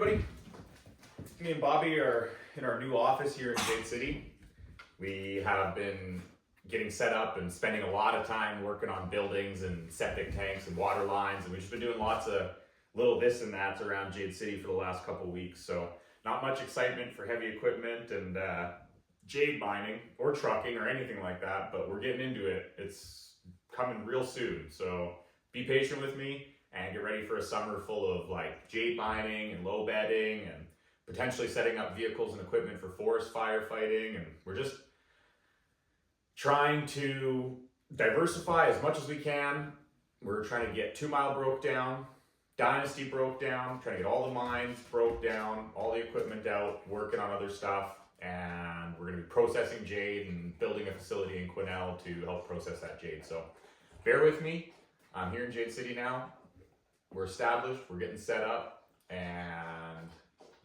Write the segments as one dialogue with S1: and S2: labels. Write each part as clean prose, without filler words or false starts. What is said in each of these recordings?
S1: everybody. Me and Bobby are in our new office here in Jade City. We have been getting set up and spending a lot of time working on buildings and septic tanks and water lines, and we've just been doing lots of little this and that's around Jade City for the last couple of weeks. So not much excitement for heavy equipment and jade mining or trucking or anything like that, but we're getting into it. It's coming real soon, so be patient with me and get ready for a summer full of like jade mining and low bedding and potentially setting up vehicles and equipment for forest firefighting. And we're just trying to diversify as much as we can. We're trying to get 2 Mile broke down, Dynasty broke down, trying to get all the mines broke down, all the equipment out, working on other stuff. And we're going to be processing jade and building a facility in Quesnel to help process that jade. So bear with me. I'm here in Jade City now. We're established, we're getting set up, and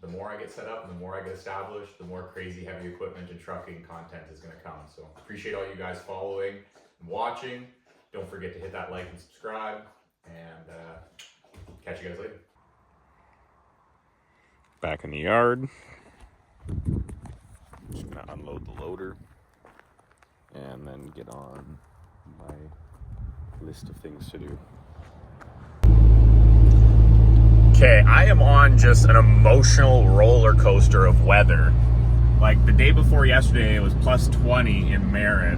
S1: the more I get set up and the more I get established, the more crazy heavy equipment and trucking content is going to come. So appreciate all you guys following and watching. Don't forget to hit that like and subscribe, and catch you guys later. Back in the yard. Just going to unload the loader and then get on my list of things to do. Okay, I am on just an emotional roller coaster of weather. Like the day before yesterday, it was plus 20 in Merritt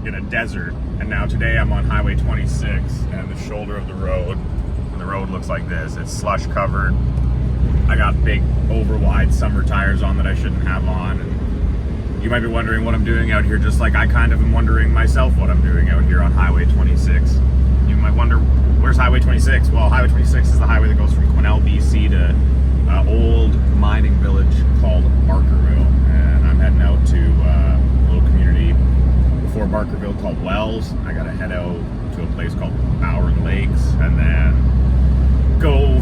S1: in a desert, and now today I'm on Highway 26 and the shoulder of the road, and the road looks like this. It's slush covered. I got big over-wide summer tires on that I shouldn't have on. And you might be wondering what I'm doing out here, just like I kind of am wondering myself what I'm doing out here on Highway 26. You might wonder, where's Highway 26? Well, Highway 26 is the highway that goes from Quesnel, BC to old mining village called Barkerville. And I'm heading out to a little community before Barkerville called Wells. I gotta head out to a place called Bowen Lakes and then go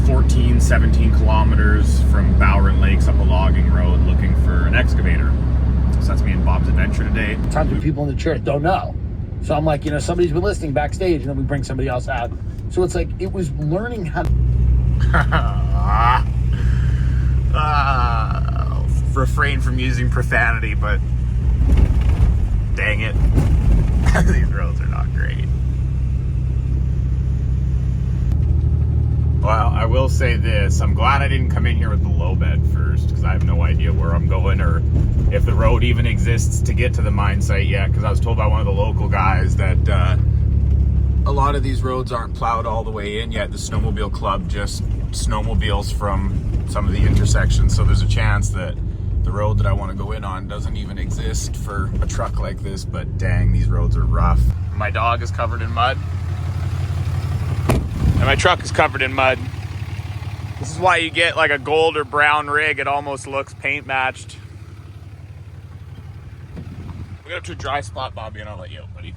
S1: 14, 17 kilometers from Bowen Lakes up a logging road looking for an excavator. So that's me and Bob's adventure today.
S2: Tons of people in the church don't know. So I'm like, somebody's been listening backstage, and then we bring somebody else out. So it's like, it was learning how to...
S1: refrain from using profanity, but dang it. These roads are not great. Well, I will say this. I'm glad I didn't come in here with the low bed first, because I have no idea where I'm going or if the road even exists to get to the mine site yet, because I was told by one of the local guys that a lot of these roads aren't plowed all the way in yet. The snowmobile club just snowmobiles from some of the intersections, so there's a chance that the road that I want to go in on doesn't even exist for a truck like this. But dang, these roads are rough. My dog is covered in mud. And my truck is covered in mud. This is why you get like a gold or brown rig. It almost looks paint matched. We'll get up to a dry spot, Bobby, and I'll let you out, buddy.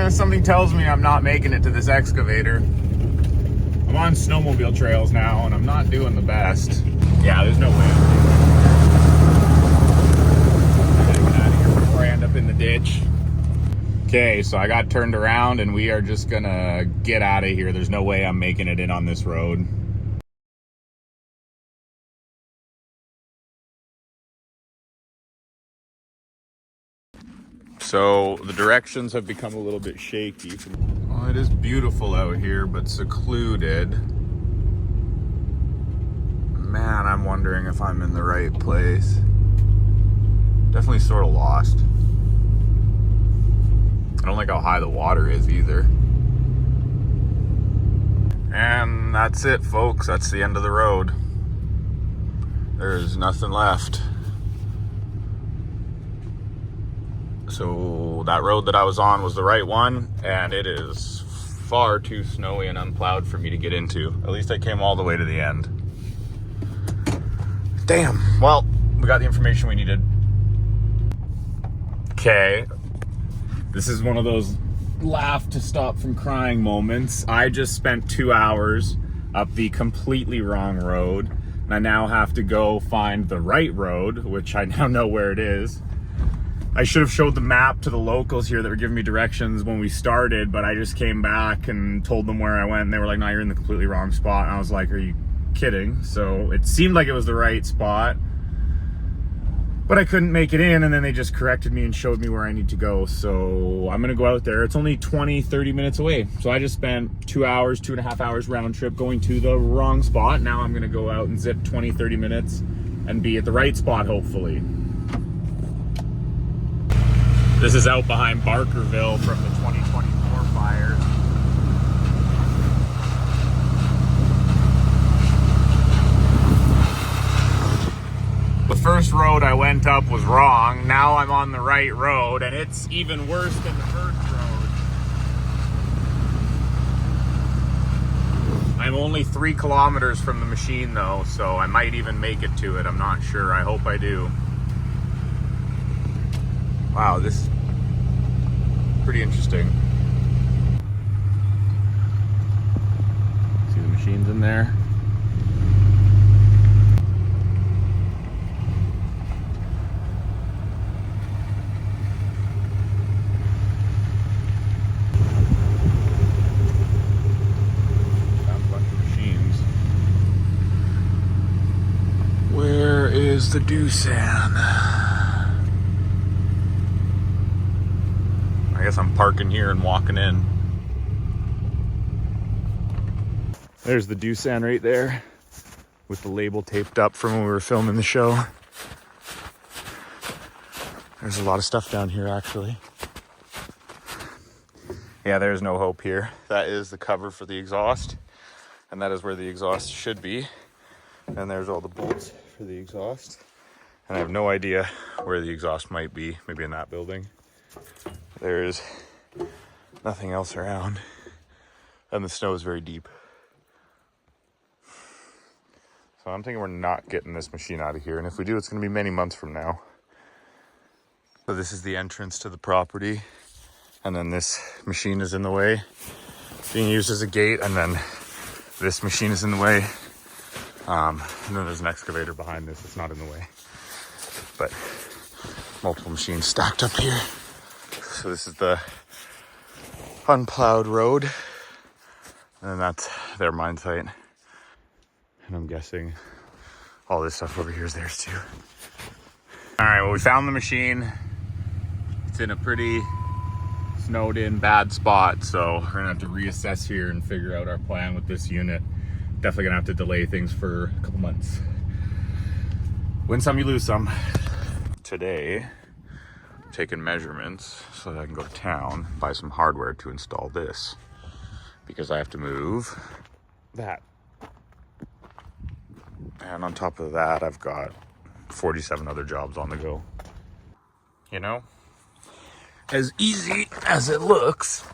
S1: Something tells me I'm not making it to this excavator. I'm on snowmobile trails now, and I'm not doing the best. Yeah, there's no way I'm gotta get out of here before I end up in the ditch. Okay, so I got turned around and we are just gonna get out of here. There's no way I'm making it in on this road. So the directions have become a little bit shaky. Well, it is beautiful out here, but secluded. Man, I'm wondering if I'm in the right place. Definitely sort of lost. I don't like how high the water is either. And that's it, folks. That's the end of the road. There's nothing left. So that road that I was on was the right one, and it is far too snowy and unplowed for me to get into. At least I came all the way to the end. Damn. Well, we got the information we needed. Okay. This is one of those laugh to stop from crying moments. I just spent 2 hours up the completely wrong road, and I now have to go find the right road, which I now know where it is. I should have showed the map to the locals here that were giving me directions when we started, but I just came back and told them where I went, and they were like, no, you're in the completely wrong spot. And I was like, are you kidding? So it seemed like it was the right spot, but I couldn't make it in, and then they just corrected me and showed me where I need to go. So I'm gonna go out there. It's only 20-30 minutes away. So I just spent 2 hours, 2.5 hours round trip going to the wrong spot. Now I'm gonna go out and zip 20-30 minutes and be at the right spot, hopefully. This is out behind Barkerville from the 2024 fires. The first road I went up was wrong. Now I'm on the right road, and it's even worse than the first road. I'm only 3 kilometers from the machine though, so I might even make it to it. I'm not sure. I hope I do. Wow, this is pretty interesting. See the machines in there? Where is the Doosan? I guess I'm parking here and walking in. There's the Doosan right there with the label taped up from when we were filming the show. There's a lot of stuff down here actually. Yeah, there's no hope here. That is the cover for the exhaust, and that is where the exhaust should be. And there's all the bolts for the exhaust. And I have no idea where the exhaust might be. Maybe in that building. There's nothing else around. And the snow is very deep. So I'm thinking we're not getting this machine out of here. And if we do, it's going to be many months from now. So this is the entrance to the property. And then this machine is in the way, being used as a gate. And then this machine is in the way. And then there's an excavator behind this. It's not in the way, but multiple machines stacked up here. So this is the unplowed road, and that's their mine site. And I'm guessing all this stuff over here is theirs too. All right, well, we found the machine. It's in a pretty snowed in bad spot, so we're gonna have to reassess here and figure out our plan with this unit. Definitely gonna have to delay things for a couple months. Win some, you lose some. Today, I'm taking measurements so that I can go to town, buy some hardware to install this, because I have to move that. And on top of that, I've got 47 other jobs on the go. You know, as easy as it looks,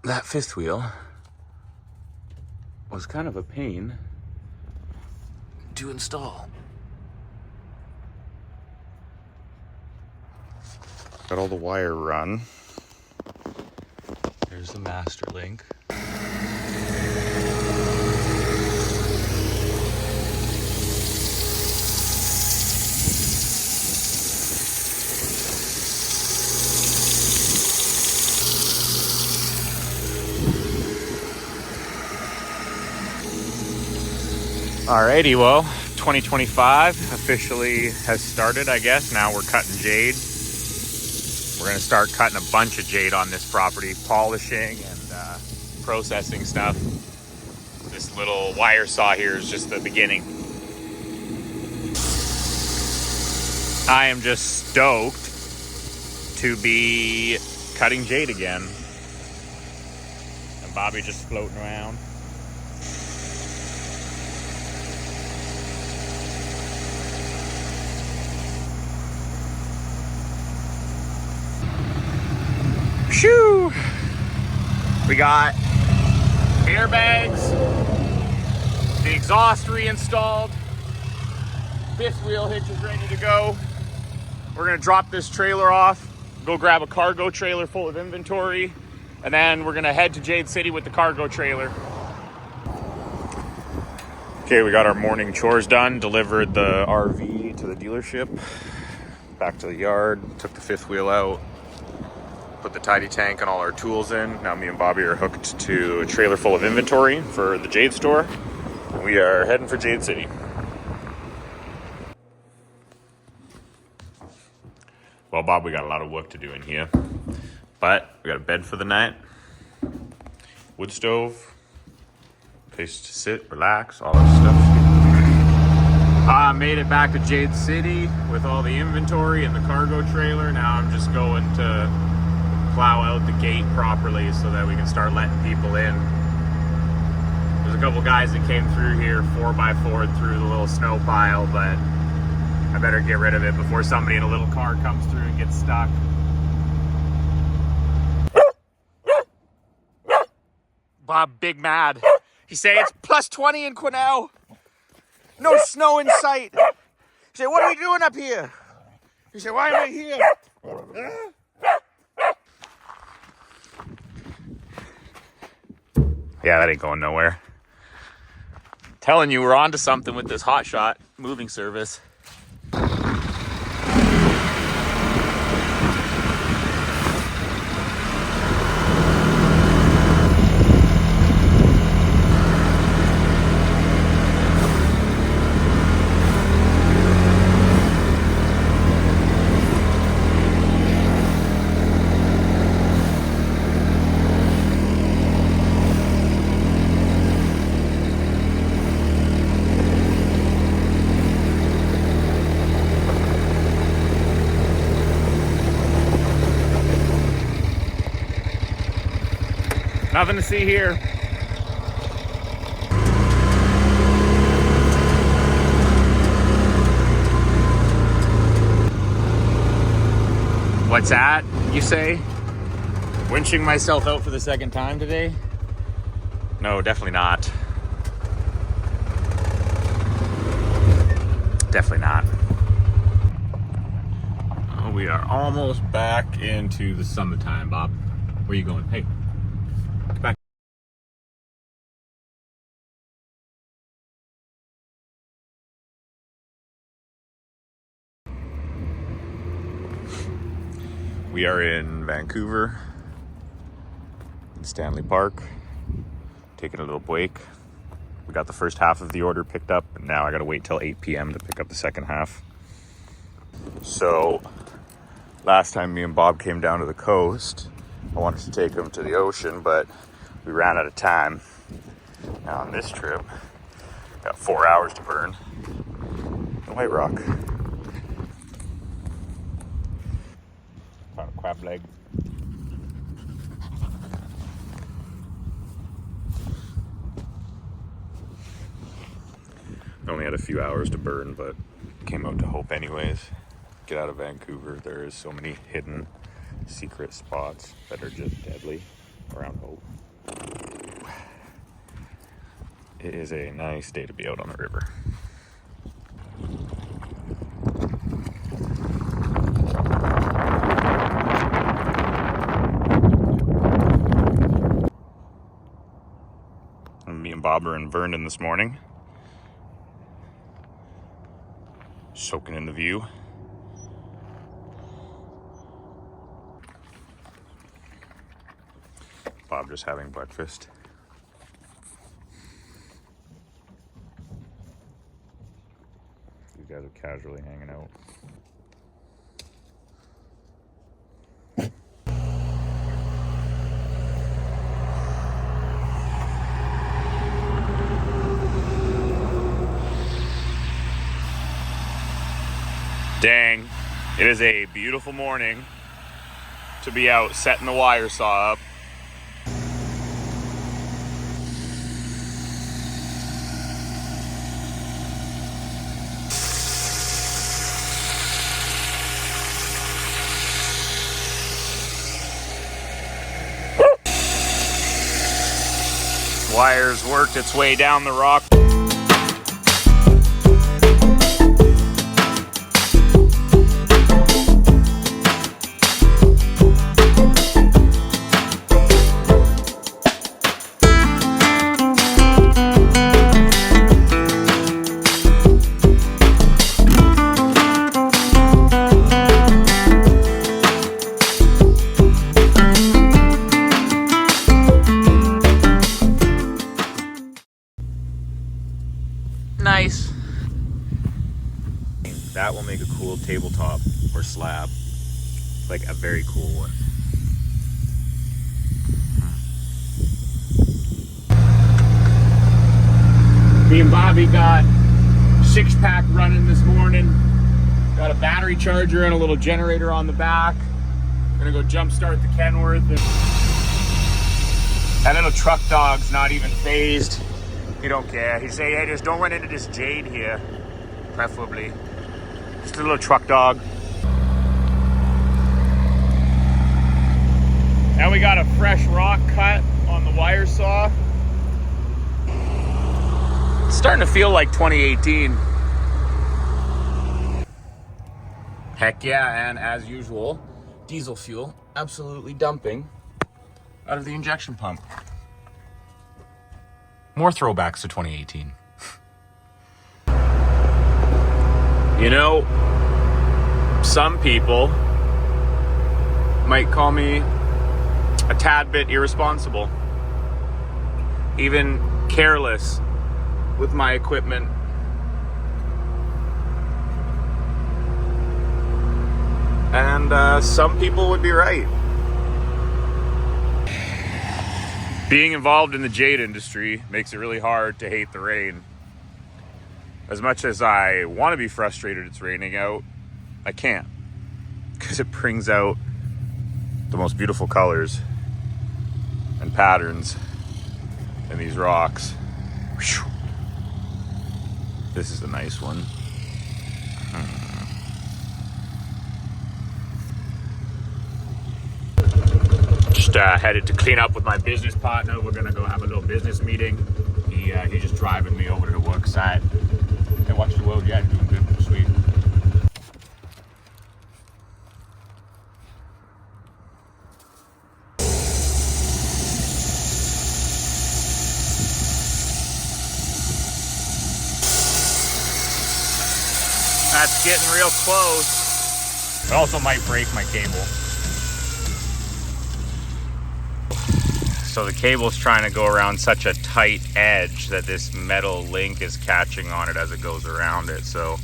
S1: that fifth wheel was kind of a pain to install. Got all the wire run. There's the master link. Alrighty, well, 2025 officially has started, I guess. Now we're cutting jade. We're gonna start cutting a bunch of jade on this property, polishing and processing stuff. This little wire saw here is just the beginning. I am just stoked to be cutting jade again. And Bobby just floating around. Shoo! We got airbags, the exhaust reinstalled, fifth wheel hitch is ready to go. We're gonna drop this trailer off, go grab a cargo trailer full of inventory, and then we're gonna head to Jade City with the cargo trailer. Okay, we got our morning chores done, delivered the RV to the dealership. back to the yard, took the fifth wheel out, put the tidy tank and all our tools in. Now me and Bobby are hooked to a trailer full of inventory for the Jade store. We are heading for Jade City. Well, Bob, we got a lot of work to do in here, but we got a bed for the night, wood stove, place to sit, relax, all that stuff. I made it back to Jade City with all the inventory and the cargo trailer. Now I'm just going to plow out the gate properly so that we can start letting people in. There's a couple guys that came through here 4x4 through the little snow pile, but I better get rid of it before somebody in a little car comes through and gets stuck. Bob, big mad. He say it's plus 20 in Quesnel. No snow in sight. He say, what are we doing up here? He say, why am I here? Yeah, that ain't going nowhere. Telling you, we're onto something with this hotshot moving service. Nothing to see here. What's that, you say? Winching myself out for the second time today? No, definitely not. Definitely not. Oh, we are almost back into the summertime, Bob. Where are you going? Hey. Back. We are in Vancouver, in Stanley Park, taking a little break. We got the first half of the order picked up, and now I gotta wait till 8 p.m. to pick up the second half. So, last time me and Bob came down to the coast, I wanted to take him to the ocean, but we ran out of time. Now on this trip, got 4 hours to burn in White Rock. Found a crab leg. Only had a few hours to burn, but came out to Hope anyways. Get out of Vancouver. There is so many hidden secret spots that are just deadly around Hope. It is a nice day to be out on the river. And me and Bob are in Vernon this morning, soaking in the view. Bob just having breakfast. These guys are casually hanging out. Dang, it is a beautiful morning to be out setting the wire saw up. Wires worked its way down the rock. nice. That will make a cool tabletop or slab. Like a very cool one. Me and Bobby got 6-pack running this morning. Got a battery charger and a little generator on the back. Gonna go jump start the Kenworth. That little truck dog's not even phased. He don't care. He say, hey, just don't run into this Jade here, preferably. Just a little truck dog. Now we got a fresh rock cut on the wire saw. It's starting to feel like 2018. Heck yeah, and as usual, diesel fuel absolutely dumping out of the injection pump. More throwbacks to 2018. You know, some people might call me a tad bit irresponsible, even careless with my equipment. And some people would be right. Being involved in the jade industry makes it really hard to hate the rain. As much as I want to be frustrated it's raining out, I can't, because it brings out the most beautiful colors and patterns in these rocks. Whew. This is a nice one. Just headed to clean up with my business partner. We're gonna go have a little business meeting. He's just driving me over to the work site. Hey, watch the road. Yeah, doing good. Sweet. That's getting real close. It also might break my cable. So the cable's trying to go around such a tight edge that this metal link is catching on it as it goes around it. So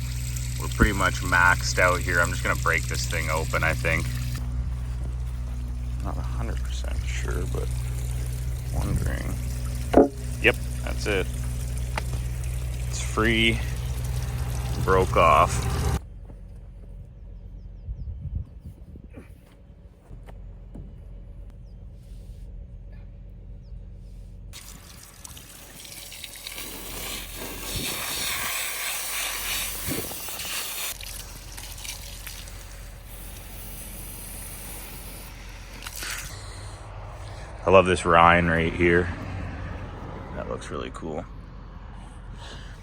S1: we're pretty much maxed out here. I'm just gonna break this thing open, I think. Not 100% sure, but wondering. Yep, that's it. It's free, broke off. I love this rind right here. That looks really cool.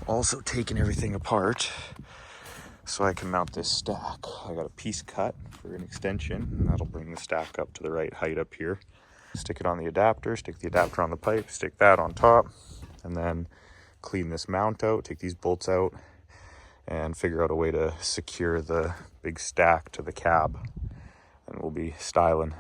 S1: Also taking everything apart so I can mount this stack. I got a piece cut for an extension, and that'll bring the stack up to the right height up here. Stick it on the adapter, stick the adapter on the pipe, stick that on top, and then clean this mount out, take these bolts out, and figure out a way to secure the big stack to the cab. And we'll be styling.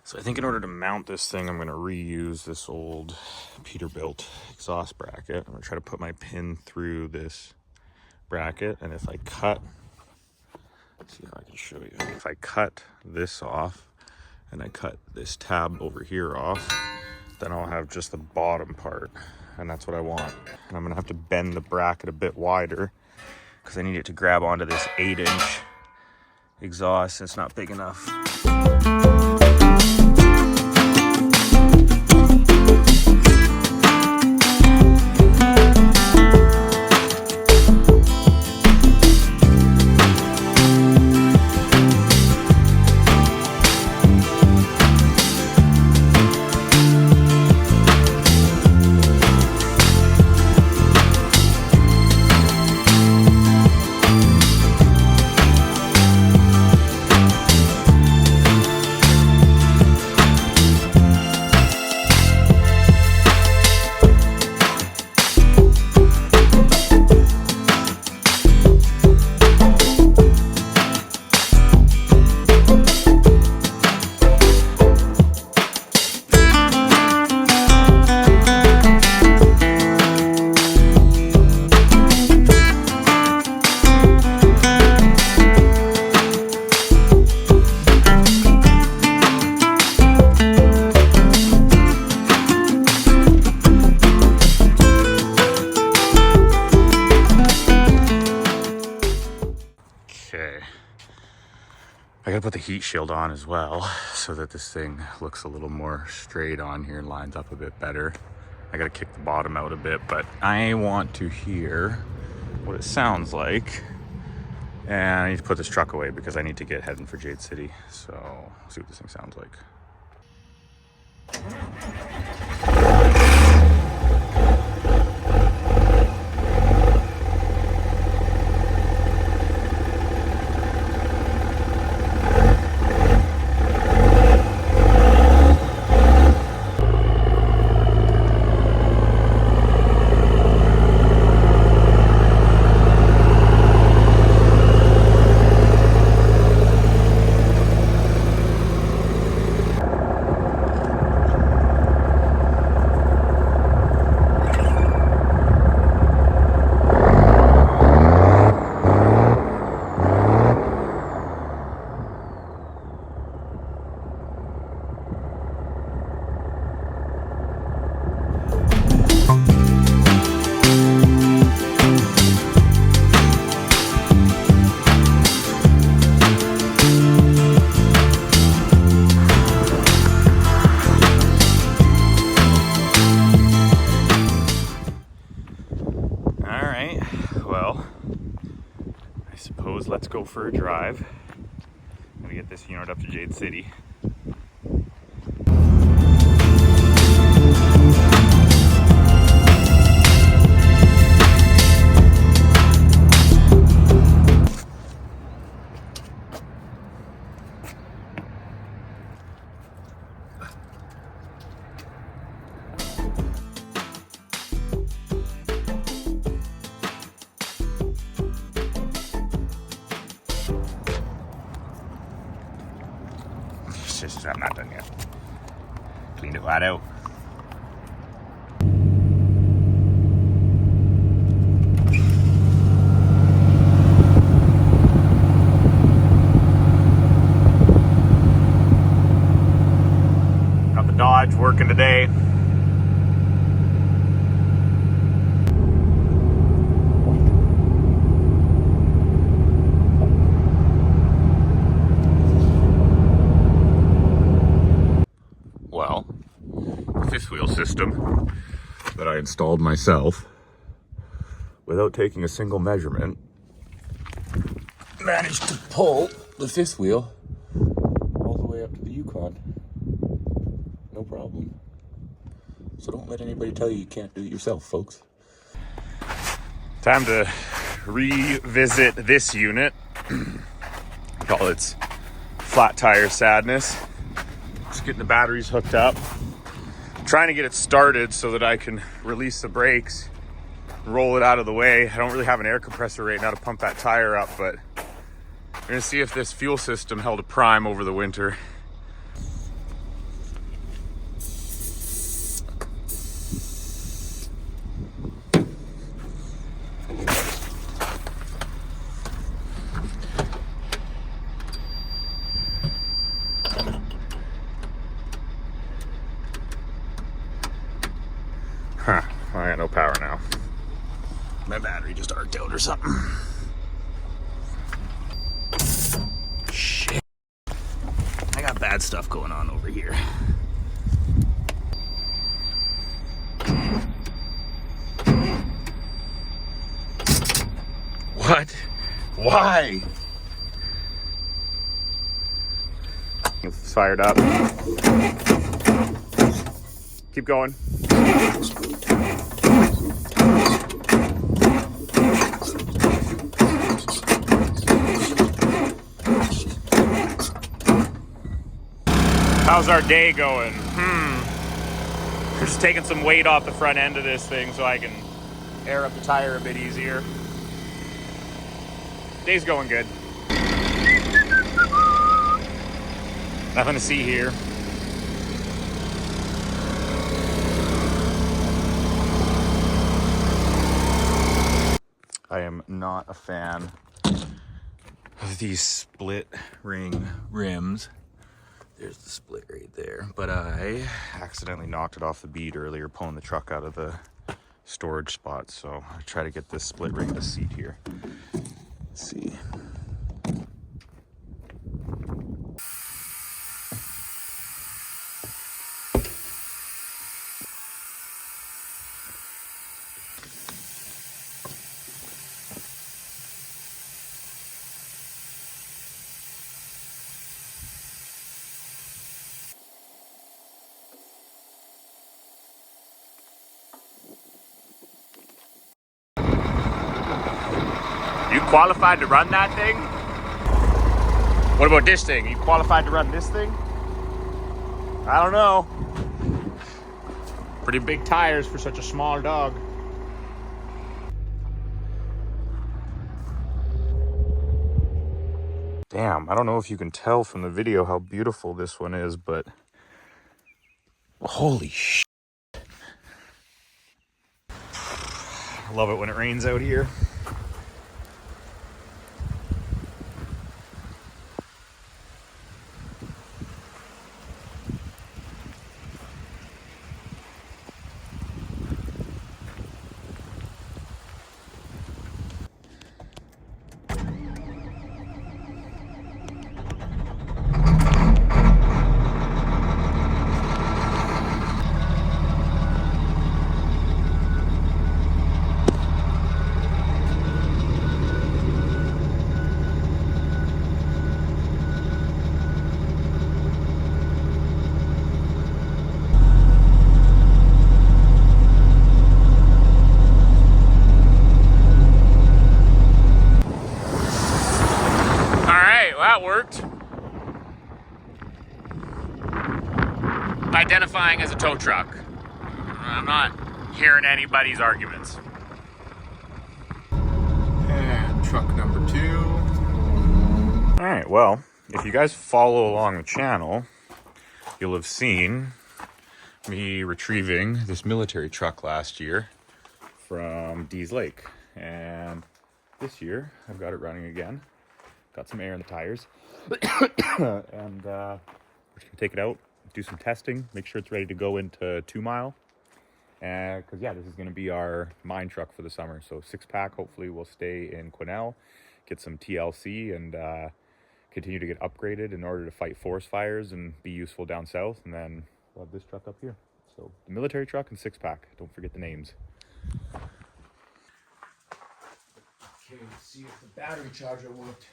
S1: So I think in order to mount this thing, I'm going to reuse this old Peterbilt exhaust bracket. I'm going to try to put my pin through this bracket, and if I cut, let's see if I can show you. If I cut this off and I cut this tab over here off, then I'll have just the bottom part, and that's what I want. And I'm going to have to bend the bracket a bit wider because I need it to grab onto this 8-inch exhaust, and it's not big enough. gotta put the heat shield on as well so that this thing looks a little more straight on here and lines up a bit better. I gotta kick the bottom out a bit, but I want to hear what it sounds like. And I need to put this truck away because I need to get heading for Jade City. So, see what this thing sounds like. Let's go for a drive. I'm gonna get this unit up to Jade City. I'm not done yet. Cleaned it right out. Got the Dodge working today. Fifth wheel system that I installed myself without taking a single measurement managed to pull the fifth wheel all the way up to the Yukon. No problem. So don't let anybody tell you you can't do it yourself, folks. Time to revisit this unit. Call it flat tire sadness. Just getting the batteries hooked up. Trying to get it started so that I can release the brakes, roll it out of the way. I don't really have an air compressor right now to pump that tire up, but we're gonna see if this fuel system held a prime over the winter. Huh, I got no power now. My battery just arced out or something. Shit. I got bad stuff going on over here. What? Why? It's fired up. Keep going. How's our day going? We're just taking some weight off the front end of this thing so I can air up the tire a bit easier. Day's going good. Nothing to see here. I am not a fan of these split ring rims. There's the split right there. But I accidentally knocked it off the bead earlier, pulling the truck out of the storage spot. So I try to get this split ring to seat here. Let's see. qualified to run that thing? What about this thing? Are you qualified to run this thing? I don't know. Pretty big tires for such a small dog. Damn, I don't know if you can tell from the video how beautiful this one is, but holy shit. I love it when it rains out here. That worked. Identifying as a tow truck. I'm not hearing anybody's arguments. And truck number 2. All right, well, if you guys follow along the channel, you'll have seen me retrieving this military truck last year from Dees Lake. And this year, I've got it running again. Got some air in the tires. And we're just gonna take it out, do some testing, make sure it's ready to go into 2 mile. Because yeah, this is gonna be our mine truck for the summer. So 6-pack, hopefully we'll stay in Quesnel, get some TLC, and continue to get upgraded in order to fight forest fires and be useful down south. And then we'll have this truck up here. So the military truck and 6-pack, don't forget the names.
S2: Okay, let's see if the battery charger worked.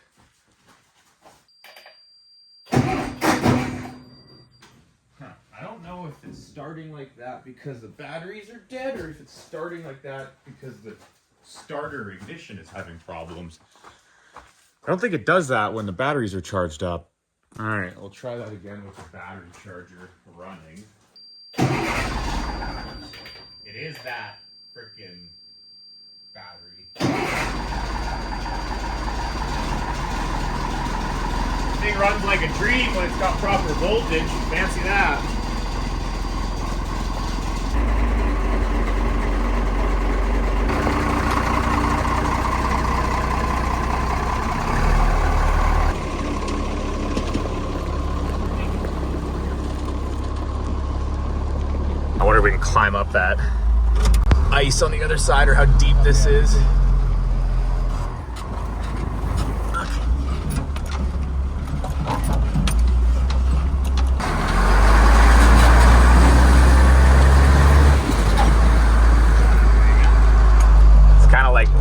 S2: I don't know if it's starting like that because the batteries are dead, or if it's starting like that because the starter ignition is having problems.
S1: I don't think it does that when the batteries are charged up. All right, we'll try that again with the battery charger running. It is that freaking battery. Thing runs like a dream when it's got proper voltage. Fancy that. I wonder if we can climb up that ice on the other side, or how deep this is.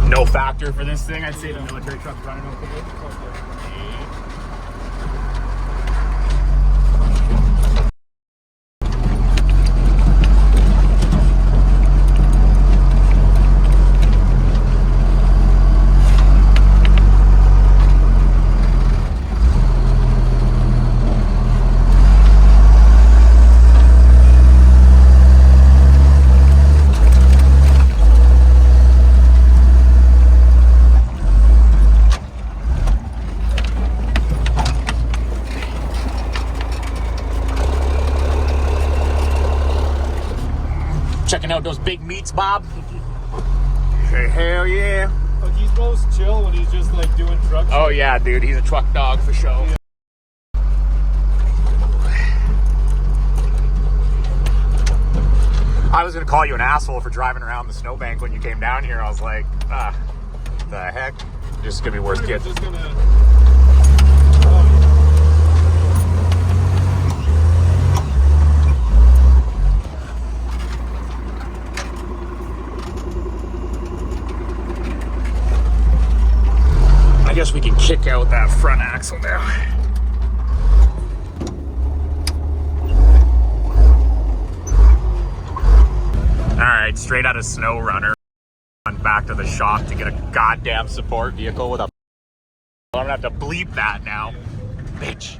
S1: No factor for this thing. I'd say the military truck's running okay. Checking out those big meats, Bob. Hey, hell yeah.
S3: Like he's most chill when he's just like doing truck shit.
S1: Oh yeah, dude, he's a truck dog for sure. Yeah. I was gonna call you an asshole for driving around the snowbank when you came down here. I was like, what the heck? Just gonna be worth getting.
S3: Just gonna...
S1: I guess we can kick out that front axle now. All right, straight out of Snow Runner. back to the shop to get a goddamn support vehicle with a... I'm gonna have to bleep that now. Bitch.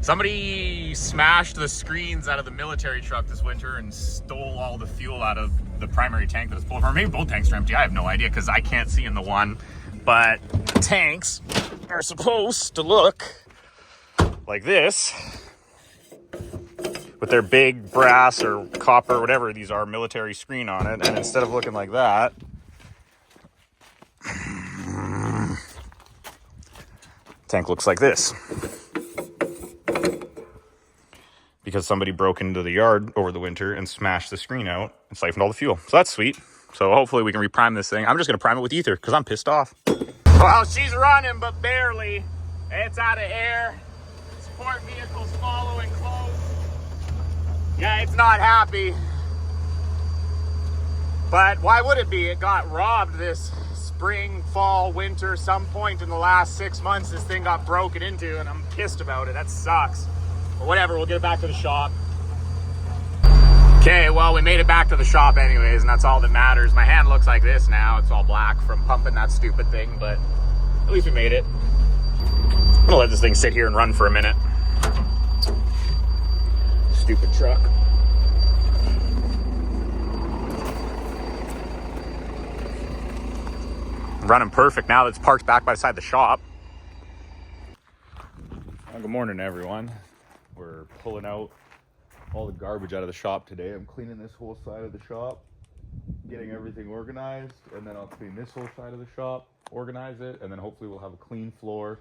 S1: Somebody smashed the screens out of the military truck this winter and stole all the fuel out of the primary tank that it's full of. Or maybe both tanks are empty. I have no idea because I can't see in the one. But the tanks are supposed to look like this, with their big brass or copper, whatever these are, military screen on it. And instead of looking like that, tank looks like this. Because somebody broke into the yard over the winter and smashed the screen out and siphoned all the fuel. So that's sweet. So hopefully we can reprime this thing. I'm just gonna prime it with ether because I'm pissed off. Well, she's running, but barely. It's out of air. Support vehicle's following close. Yeah, it's not happy. But why would it be? It got robbed this spring, fall, winter, some point in the last 6 months. This thing got broken into and I'm pissed about it. That sucks. But whatever, we'll get it back to the shop. Okay, well, we made it back to the shop anyways, and that's all that matters. My hand looks like this now. It's all black from pumping that stupid thing, but at least we made it. I'm gonna let this thing sit here and run for a minute. Stupid truck. Running perfect now that it's parked back beside the shop. Well, good morning, everyone. We're pulling out all the garbage out of the shop today. I'm cleaning this whole side of the shop, getting everything organized, and then I'll clean this whole side of the shop, organize it, and then hopefully we'll have a clean floor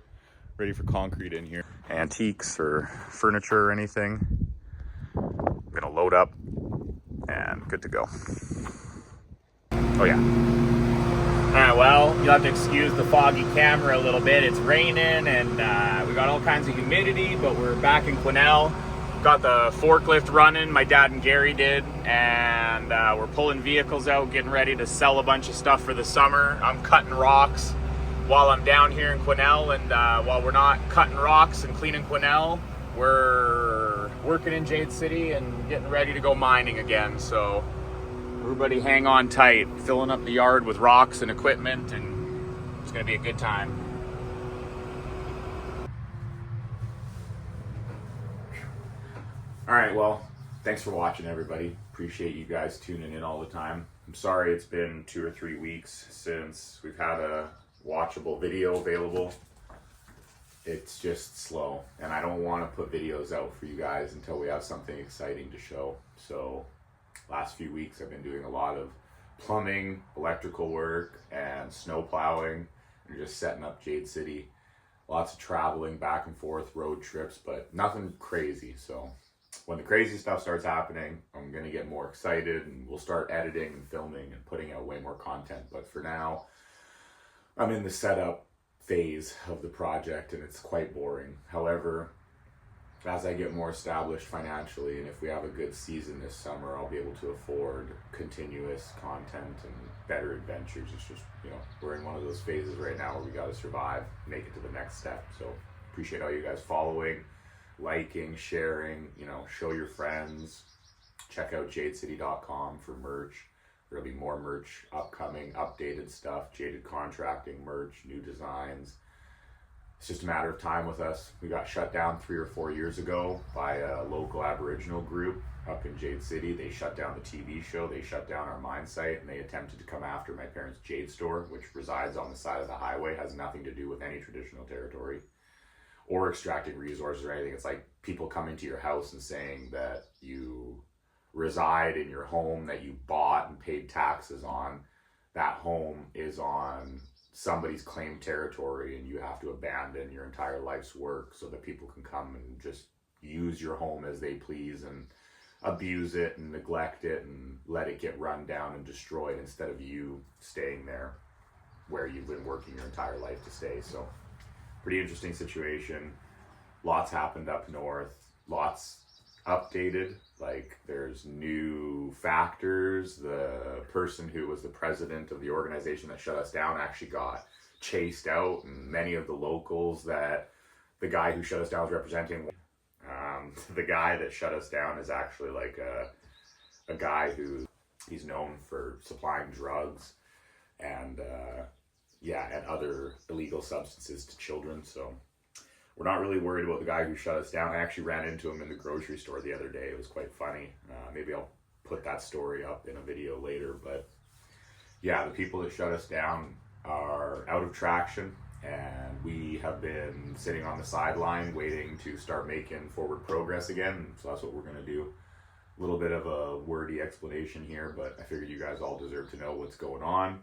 S1: ready for concrete in here. Antiques or furniture or anything. I'm gonna load up and good to go. Oh yeah. All right, well, you'll have to excuse the foggy camera a little bit. It's raining and we got all kinds of humidity, but we're back in Quesnel. Got the forklift running, my dad and Gary did, and we're pulling vehicles out, getting ready to sell a bunch of stuff for the summer. I'm cutting rocks while I'm down here in Quesnel, and while we're not cutting rocks and cleaning Quesnel, we're working in Jade City and getting ready to go mining again. So everybody hang on tight, filling up the yard with rocks and equipment, and it's gonna be a good time. All right, well, thanks for watching, everybody. Appreciate you guys tuning in all the time. I'm sorry it's been 2 or 3 weeks since we've had a watchable video available. It's just slow, and I don't want to put videos out for you guys until we have something exciting to show. So last few weeks I've been doing a lot of plumbing, electrical work, and snow plowing, and just setting up Jade City. Lots of traveling back and forth, road trips, but nothing crazy. So when the crazy stuff starts happening, I'm going to get more excited and we'll start editing and filming and putting out way more content. But for now, I'm in the setup phase of the project and it's quite boring. However, as I get more established financially and if we have a good season this summer, I'll be able to afford continuous content and better adventures. It's just, you know, we're in one of those phases right now where we got to survive, make it to the next step. So appreciate all you guys following, liking, sharing, you know, show your friends. Check out jadecity.com for merch. There'll be more merch upcoming, updated stuff, Jaded contracting merch, new designs. It's just a matter of time with us. We got shut down 3 or 4 years ago by a local Aboriginal group up in Jade City. They shut down the TV show, they shut down our mine site, and they attempted to come after my parents' Jade store, which resides on the side of the highway, has nothing to do with any traditional territory or extracting resources or anything. It's like people coming to your house and saying that you reside in your home that you bought and paid taxes on. That home is on somebody's claimed territory and you have to abandon your entire life's work so that people can come and just use your home as they please and abuse it and neglect it and let it get run down and destroyed instead of you staying there where you've been working your entire life to stay. So pretty interesting situation. Lots happened up north, lots updated, like there's new factors. The person who was the president of the organization that shut us down actually got chased out, and many of the locals that the guy who shut us down was representing, the guy that shut us down is actually like a guy who he's known for supplying drugs and and other illegal substances to children. So we're not really worried about the guy who shut us down. I actually ran into him in the grocery store the other day. It was quite funny. Maybe I'll put that story up in a video later. But yeah, the people that shut us down are out of traction, and we have been sitting on the sideline waiting to start making forward progress again. So that's what we're going to do. A little bit of a wordy explanation here, but I figured you guys all deserve to know what's going on.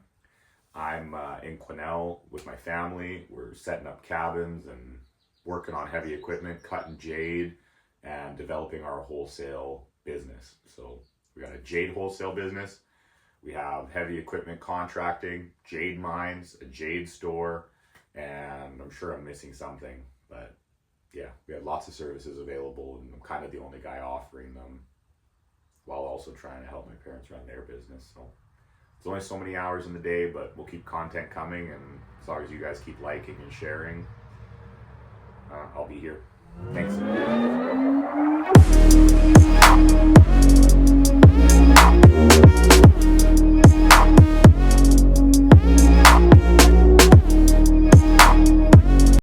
S1: I'm in Quesnel with my family. We're setting up cabins and working on heavy equipment, cutting jade, and developing our wholesale business. So we got a jade wholesale business. We have heavy equipment contracting, jade mines, a jade store, and I'm sure I'm missing something. But yeah, we have lots of services available, and I'm kind of the only guy offering them while also trying to help my parents run their business. So it's only so many hours in the day, but we'll keep content coming, and as long as you guys keep liking and sharing, I'll be here. Thanks.